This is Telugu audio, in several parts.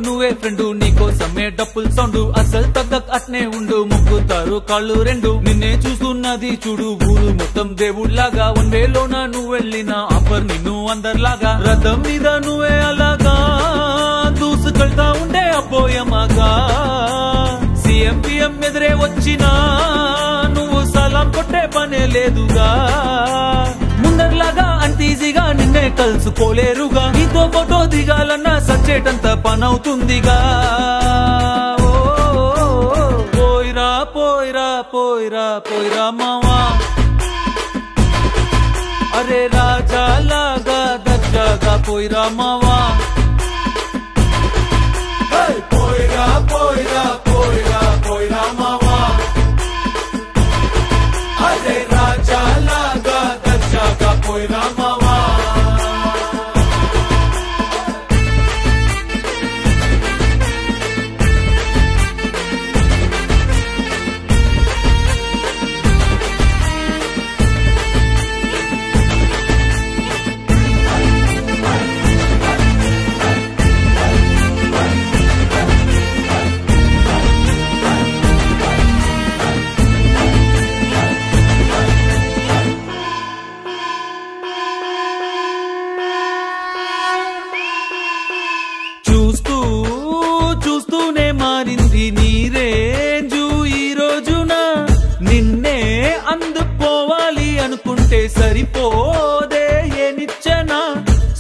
నువ్వే ఫ్రెండు నీకోసమే డప్పుల్ సౌండ్ అసలు తగ్గక్ అట్నే ఉండు ముక్కుతారు కాళ్ళు రెండు నిన్నే చూస్తున్నది చూడు ఊరు మొత్తం దేవుళ్లాగా వన్ వేలోన నువ్వు వెళ్ళిన ఆఫర్ నిన్ను అందరిలాగా రథం మీద నువ్వే అలాగా దూసుకెళ్తా ఉండే అబ్బోయమాగా సీఎం పిఎం ఎదురే వచ్చినా నువ్వు సలాం కొట్టే పనే లేదుగా ముందర్లాగా అంత ఈజీగా నిన్నే కలుసుకోలేరుగా నీతో ఫోటో దిగాలన్నా సచ్చేటంత పనవుతుందిగా పోయిరా పోయిరా పోయిరా పోయిరా మావా అరే రాజా లాగా దర్జాగా పోయిరా మావా పోయిరా పోయిరా పోయిరా పోయిరా మావా అరే రాజా లాగా దర్జాగా పోయిరా మావా చూస్తూనే మారింది నీ రేంజు ఈ రోజున నిన్నే అందుకోవాలి అనుకుంటే సరిపోదే ఏ నిచ్చెన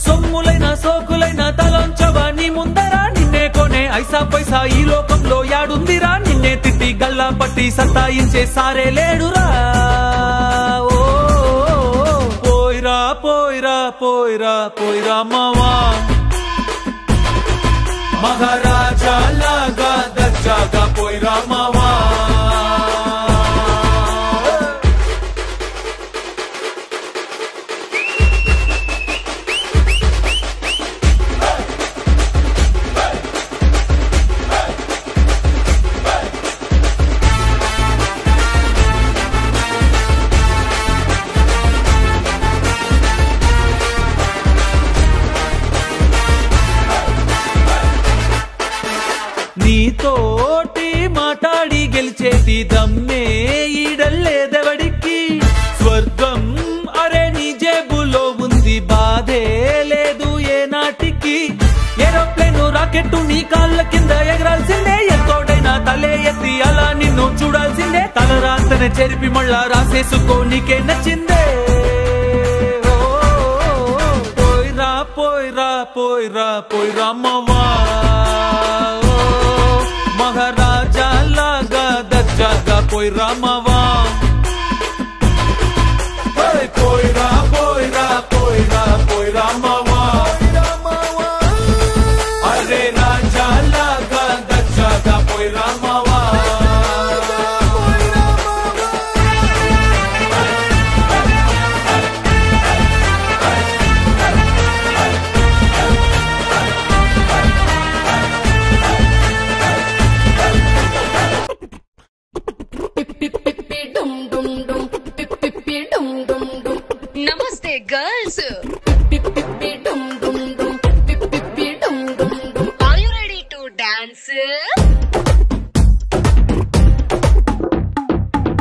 సొమ్ములైన సోకులైన తలంచవా నీ ముందరా నిన్నే కొనే ఐసా పైసా ఈ లోకంలో యాడుందిరా నిన్నే తిట్టి గల్లా పట్టి సతాయించే సారే లేడురా ఓ పోయిరా పోయిరా పోయిరా పోయిరా మావా మహారాజా లాగా దర్జాగా పోయిరా మావా నీతోటి మాట్లాడి గెలిచేటి దమ్మే ఈడల్లేదెవడికి స్వర్గం అరే నీ జేబులో ఉంది బాధే లేదు ఏ నాటికి ఏరోప్లేను రాకెట్టు నీ కాళ్ళ కింద ఎగరాల్సిందే ఎంతోడైనా తలే ఎత్తి అలా నిన్ను చూడాల్సిందే తలరాతనే చెరిపి మళ్ళా రాసేసుకో నీకే నచ్చిందే పోయిరా పోయిరా పోయిరా పోయిరా మావా మహారాజా లాగా దర్జాగా పోయిరా మావా పోయిరా పోయిరా పోయిరా పోయిరా మావా అరే రాజా లాగా దర్జాగా పోయిరా మావా Namaste, girls. Are you ready to dance?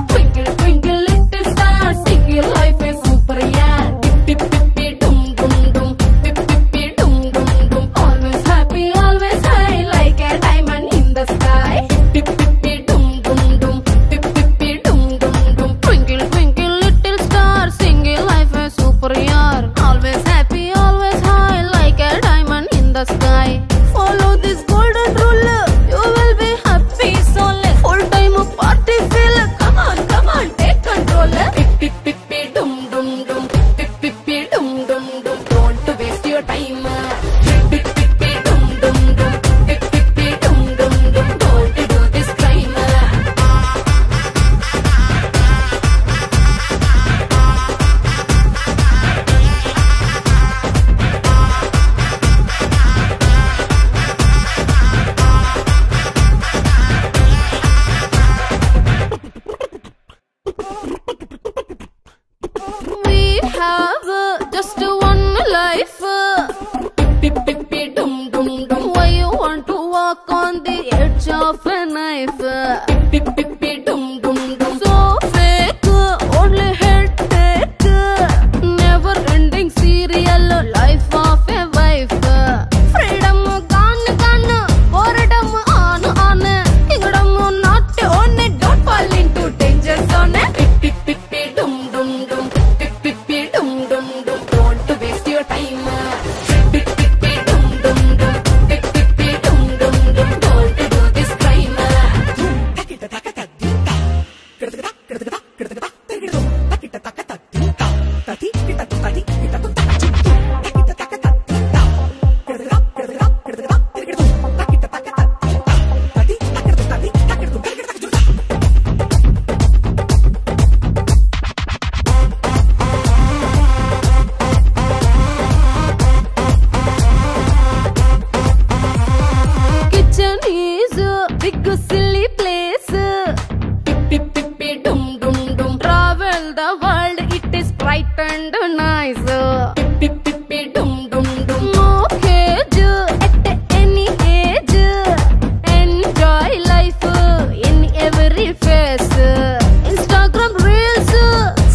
Twinkle, twinkle, little star, sing your life is super, yeah. Pip, pip, pip, dum, dum, dum. Pip, pip, pip, dum, dum, dum. Always happy, always high, like a diamond in the sky. Pip, pip, pip, dum, dum, dum. Pip, pip, pip, dum, dum, dum. Twinkle, twinkle, little star, sing your life is super, yeah. Always happy, always high, like a diamond in the sky. Follow this golden rule, you will be happy, so let full time party feel. Come on, take control. Pip, pip, pip, pip, dum, dum, dum. Pip, pip, pip, dum, dum, dum. Don't waste your time. Pip, pip, pip, dum, dum, dum. Pip, pip, pip, dum, dum, dum. Don't do this crime. We have just one life. Pip, pip, pip, dum, dum, dum. Why you want to the edge of a knife. Pip pip pip dum dum dum. So fake, only headache. Never ending serial life of a wife. Freedom gone gone, boredom on on. Kingdom not on. Don't fall into danger zone. Pip pip pip dum dum dum. Pip pip pip dum dum dum. Don't waste your time. Pip pip pip dum dum dum. Pip pip pip dum dum dum. Don't do this crime. Kitchen is a big silly place. Pip pip pip pip dum dum dum. Travel the world, it is bright and nice. Pip pip pip pip dum dum dum. No cage at any age. Enjoy life in every phase. Instagram reels,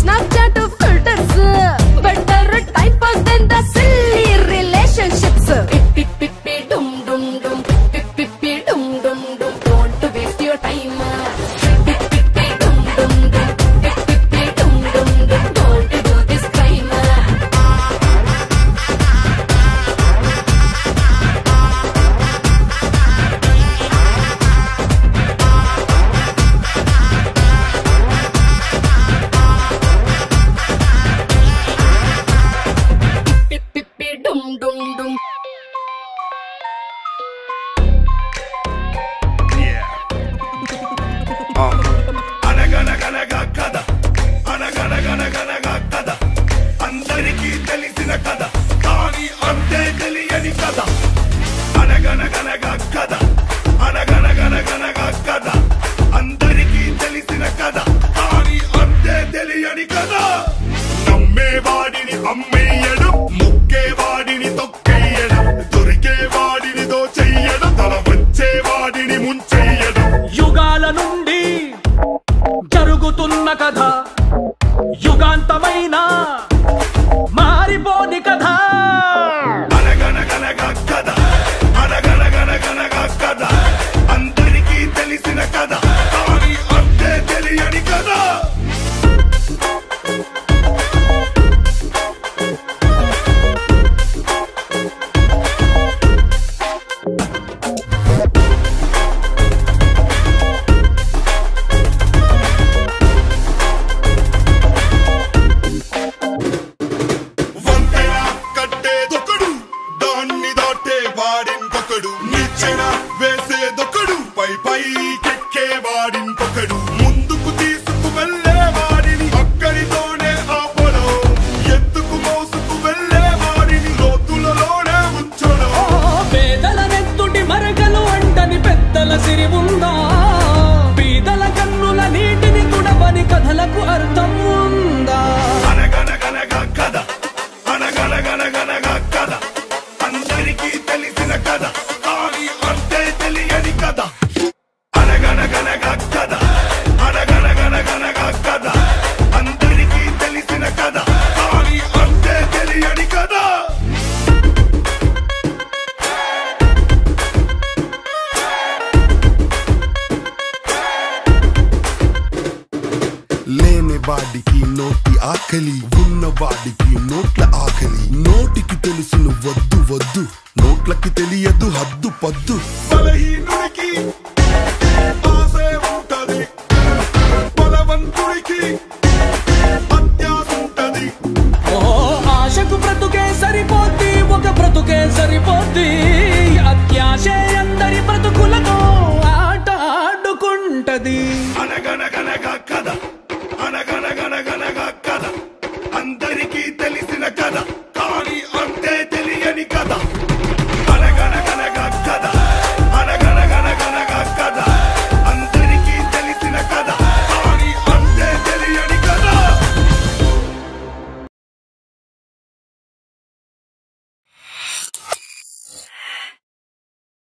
Snapchat filters. Better time pass than the silly relationships. Pip pip pip pip dum dum dum. Pip pip pip dum dum dum. Don't waste your time. Pip pip pip dum dum dum. Pip pip pip dum dum dum. Don't do this crime. Pip pip pip dum dum dum. అనగనగనగా కథ అనగనగనగనగా కథ అందరికీ తెలిసిన కథ కానీ అంతే తెలియని కథ అనగనగనగా కథ అనగనగనగనగా కథ అందరికీ తెలిసిన కథ కానీ అంతే తెలియని కథ నమ్మేవాడిని అమ్మేయడం ముక్కేవాడిని తొక్కేయడం దొరికేవాడిని దోచెయ్యడం తల వచ్చేవాడిని ముంచెయ్యడం యుగాల నుండి జరుగుతున్న కథ యుగాంతమైన మారిపోని కథ అనగనగనగా కథ అనగనగనగనగా కథ అందరికీ తెలిసిన కథ కానీ అంతే తెలియని కథ వంతెన కట్టేదొకడు దాన్ని దాటే వాడింకొకడు నిచ్చెన వేసేదొకడు పై పైకెక్కేవాడింకొకడు ముందుకు తీసుకు వెళ్ళేవాడిని అక్కడితోనే ఆపడం ఎత్తుకు మోసుకు వెళ్ళేవాడిని లోతులలోనే ఉంచడం పేదల నెత్తుటి మరగలు అంటని పెద్దల సిరి ఉందా పీదల కన్నుల నీటిని తుడపని కథలకు అర్థం ఉందా అనగనగనగా కథ అనగనగనగనగా కథ అందరికీ తెలిసిన కథ కానీ అంతే తెలియని కథ అనగనగనగా కథ అనగనగనగనగా కథ అందరికీ తెలిసిన కథ కానీ అంతే తెలియని కథ లేని వాడికి నోటి ఆకలి ఉన్నవాడికి నోట్ల ఆకలి నోటికి తెలుసును వద్దు వద్దు నోట్లకి తెలియదు హద్దు పద్దు బలహీనుడికి